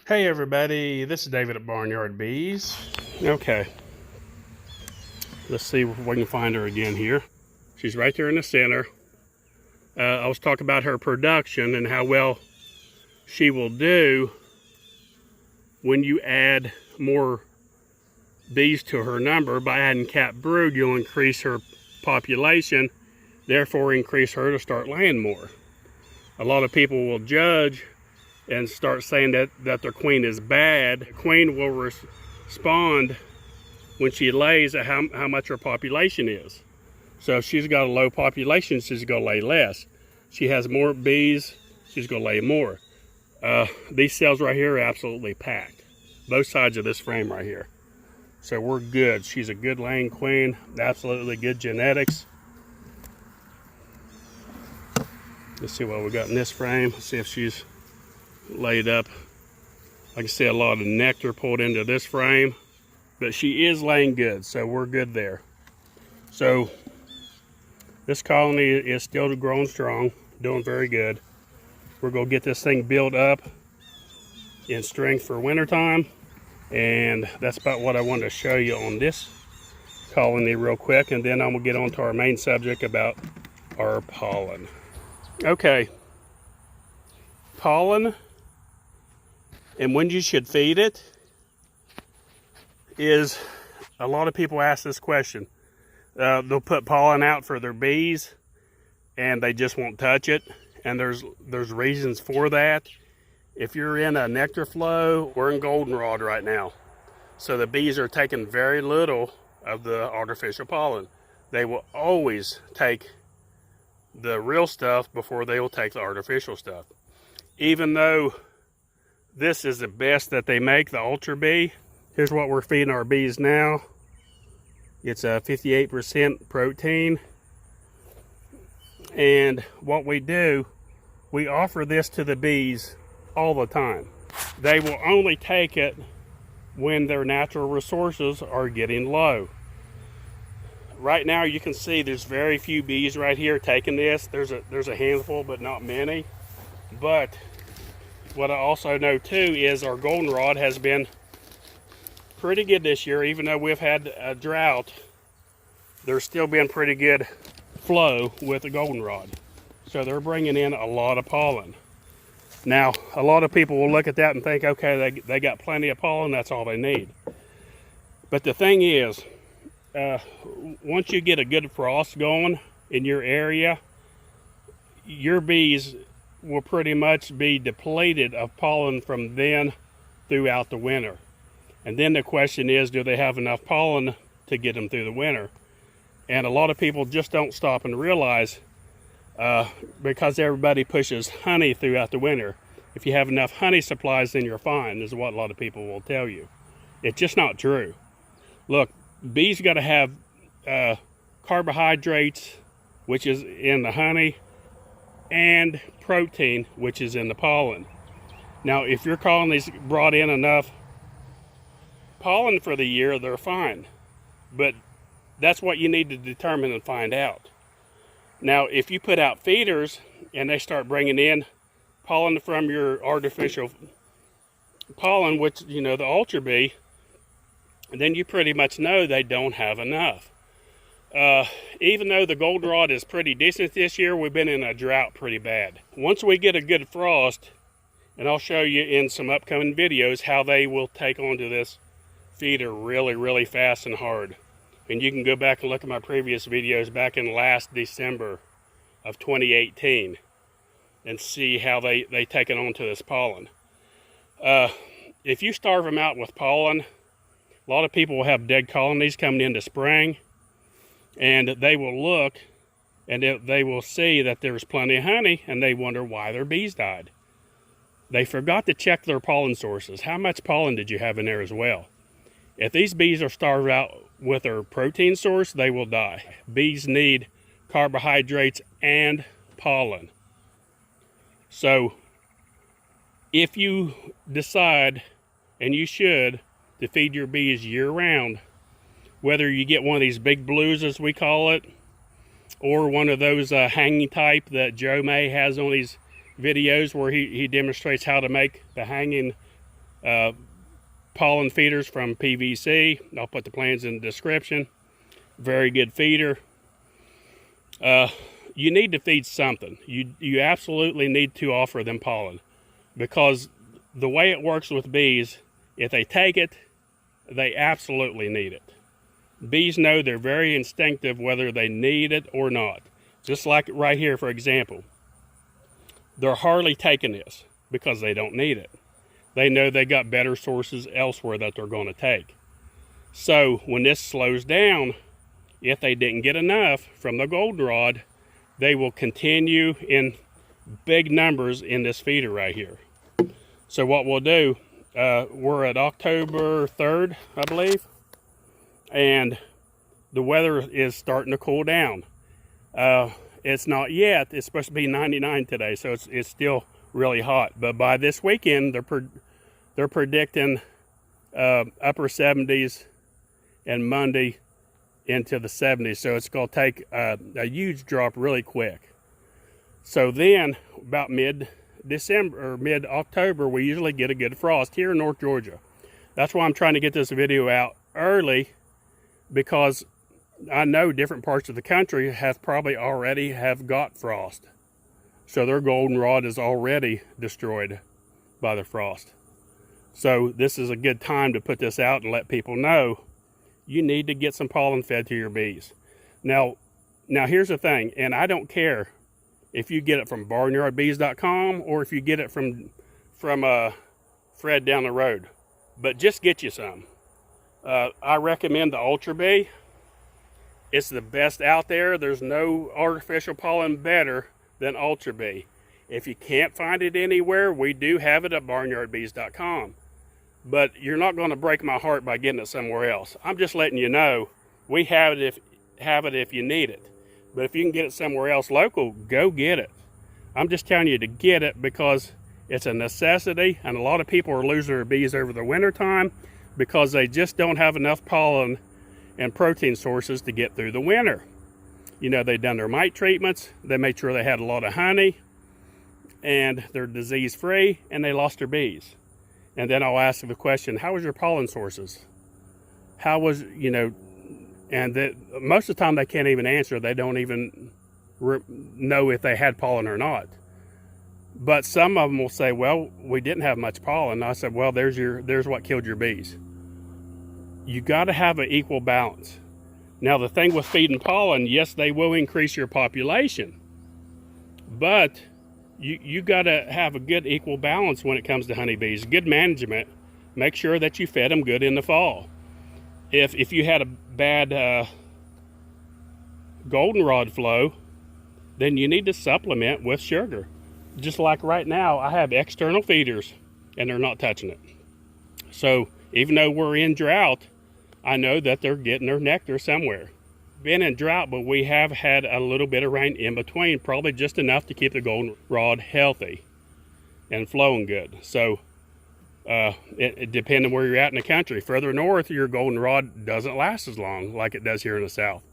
Hey everybody, this is David at Barnyard Bees. Okay, let's see if we can find her again here. She's right there in the center. I was talking about her production and how well she will do when you add more bees to her number. By adding capped brood, you'll increase her population, therefore increase her to start laying more. A lot of people will judge and start saying that their queen is bad. The queen will respond when she lays at how much her population is. So if she's got a low population, she's gonna lay less. She has more bees, she's gonna lay more. These cells right here are absolutely packed. Both sides of this frame right here. So we're good. She's a good laying queen, absolutely good genetics. Let's see what we got in this frame. Let's see if she's laid up. I can see a lot of nectar pulled into this frame, but she is laying good, so we're good there. So this colony is still growing strong, doing very good. We're gonna get this thing built up in strength for wintertime, and that's about what I wanted to show you on this colony real quick, and then I'm gonna get on to our main subject about our pollen. Okay, pollen and when you should feed it is, a lot of people ask this question. They'll put pollen out for their bees and they just won't touch it, and there's reasons for that. If you're in a nectar flow, we're in goldenrod right now, so the bees are taking very little of the artificial pollen. They will always take the real stuff before they will take the artificial stuff. Even though this is the best that they make, the Ultra Bee. Here's what we're feeding our bees now. It's a 58% protein. And what we do, we offer this to the bees all the time. They will only take it when their natural resources are getting low. Right now you can see there's very few bees right here taking this. There's a handful, but not many. But what I also know too is our goldenrod has been pretty good this year. Even though we've had a drought, there's still been pretty good flow with the goldenrod. So they're bringing in a lot of pollen. Now, a lot of people will look at that and think, okay, they got plenty of pollen, that's all they need. But the thing is, once you get a good frost going in your area, your bees will pretty much be depleted of pollen from then throughout the winter. And then the question is, do they have enough pollen to get them through the winter? And a lot of people just don't stop and realize, because everybody pushes honey throughout the winter, if you have enough honey supplies, then you're fine, is what a lot of people will tell you. It's just not true. Look, bees got to have carbohydrates, which is in the honey, and protein, which is in the pollen. Now, if your colony's brought in enough pollen for the year, they're fine. But that's what you need to determine and find out. Now, if you put out feeders and they start bringing in pollen from your artificial pollen, which, you know, the Ultra Bee, then you pretty much know they don't have enough. Even though the goldenrod is pretty decent this year, we've been in a drought pretty bad. Once we get a good frost, and I'll show you in some upcoming videos how they will take onto this feeder really, really fast and hard. And you can go back and look at my previous videos back in last December of 2018 and see how they take it onto this pollen. If you starve them out with pollen, a lot of people will have dead colonies coming into spring, and they will look and they will see that there's plenty of honey, and they wonder why their bees died. They forgot to check their pollen sources. How much pollen did you have in there as well? If these bees are starved out with their protein source, they will die. Bees need carbohydrates and pollen. So if you decide, and you should, to feed your bees year-round, whether you get one of these big blues, as we call it, or one of those hanging type that Joe May has on these videos where he demonstrates how to make the hanging pollen feeders from PVC. I'll put the plans in the description. Very good feeder. You need to feed something. You absolutely need to offer them pollen, because the way it works with bees, if they take it, they absolutely need it. Bees know, they're very instinctive whether they need it or not. Just like right here, for example. They're hardly taking this because they don't need it. They know they got better sources elsewhere that they're going to take. So when this slows down, if they didn't get enough from the goldenrod, they will continue in big numbers in this feeder right here. So what we'll do, we're at October 3rd, I believe, and the weather is starting to cool down. It's not yet. It's supposed to be 99 today, so it's still really hot. But by this weekend, they're predicting upper 70s, and Monday into the 70s. So it's going to take a huge drop really quick. So then, about mid-December or mid-October, we usually get a good frost here in North Georgia. That's why I'm trying to get this video out early, because I know different parts of the country have probably already got frost. So their goldenrod is already destroyed by the frost. So this is a good time to put this out and let people know you need to get some pollen fed to your bees. Now here's the thing, and I don't care if you get it from barnyardbees.com or if you get it from Fred down the road, but just get you some. I recommend the Ultra Bee. It's the best out there. There's no artificial pollen better than Ultra Bee. If you can't find it anywhere, we do have it at barnyardbees.com. But you're not going to break my heart by getting it somewhere else. I'm just letting you know we have it if you need it. But if you can get it somewhere else local, go get it. I'm just telling you to get it because it's a necessity, and a lot of people are losing their bees over the winter time because they just don't have enough pollen and protein sources to get through the winter. You know, they've done their mite treatments, they made sure they had a lot of honey, and they're disease free, and they lost their bees. And then I'll ask the question, how was your pollen sources? How was, you know, and most of the time they can't even answer. They don't even know if they had pollen or not. But some of them will say, well, we didn't have much pollen. I said, well, there's what killed your bees. You got to have an equal balance. Now, the thing with feeding pollen, yes, they will increase your population, but you got to have a good equal balance when it comes to honeybees. Good management. Make sure that you fed them good in the fall. If you had a bad goldenrod flow, then you need to supplement with sugar. Just like right now, I have external feeders, and they're not touching it. So even though we're in drought, I know that they're getting their nectar somewhere. Been in drought, but we have had a little bit of rain in between, probably just enough to keep the goldenrod healthy and flowing good. So it depending where you're at in the country. Further north, your goldenrod doesn't last as long like it does here in the south.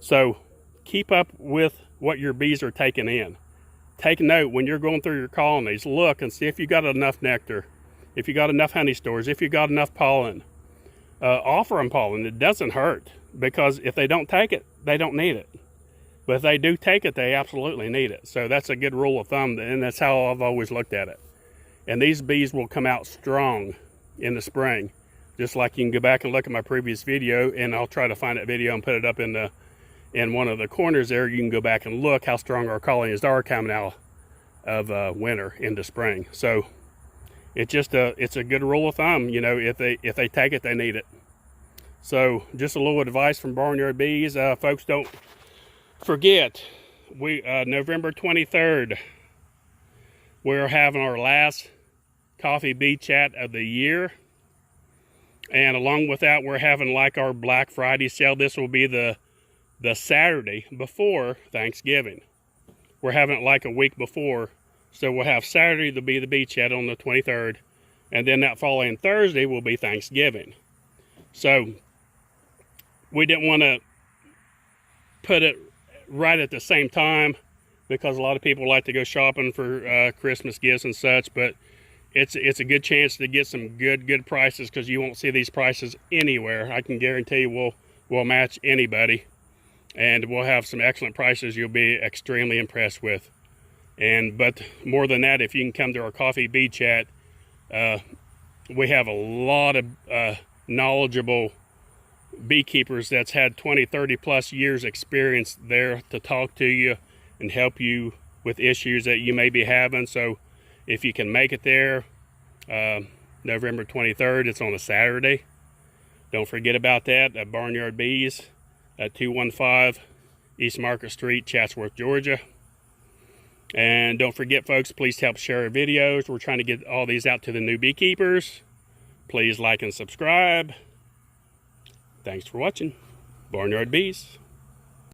So keep up with what your bees are taking in. Take note when you're going through your colonies. Look and see if you got enough nectar, if you got enough honey stores, if you got enough pollen. Offer them pollen. It doesn't hurt, because if they don't take it, they don't need it. But if they do take it, they absolutely need it. So that's a good rule of thumb, and that's how I've always looked at it. And these bees will come out strong in the spring. Just like you can go back and look at my previous video, and I'll try to find that video and put it up in one of the corners there. You can go back and look how strong our colonies are coming out of winter into spring. So it's a good rule of thumb. You know, if they take it, they need it. So just a little advice from Barnyard Bees. Folks, don't forget, November 23rd, we're having our last coffee bee chat of the year. And along with that, we're having like our Black Friday sale. This will be the Saturday before Thanksgiving. We're having it like a week before. So we'll have Saturday to be the bee chat on the 23rd. And then that following Thursday will be Thanksgiving. So we didn't want to put it right at the same time, because a lot of people like to go shopping for Christmas gifts and such. But it's a good chance to get some good prices, because you won't see these prices anywhere. I can guarantee you we'll match anybody, and we'll have some excellent prices you'll be extremely impressed with. But more than that, if you can come to our coffee bee chat, we have a lot of knowledgeable beekeepers that's had 20-30 plus years experience there to talk to you and help you with issues that you may be having. So if you can make it there, November 23rd, it's on a Saturday. Don't forget about that at Barnyard Bees at 215 East Market Street, Chatsworth, Georgia. And don't forget, folks, please help share our videos. We're trying to get all these out to the new beekeepers. Please like and subscribe. Thanks for watching. Barnyard Bees.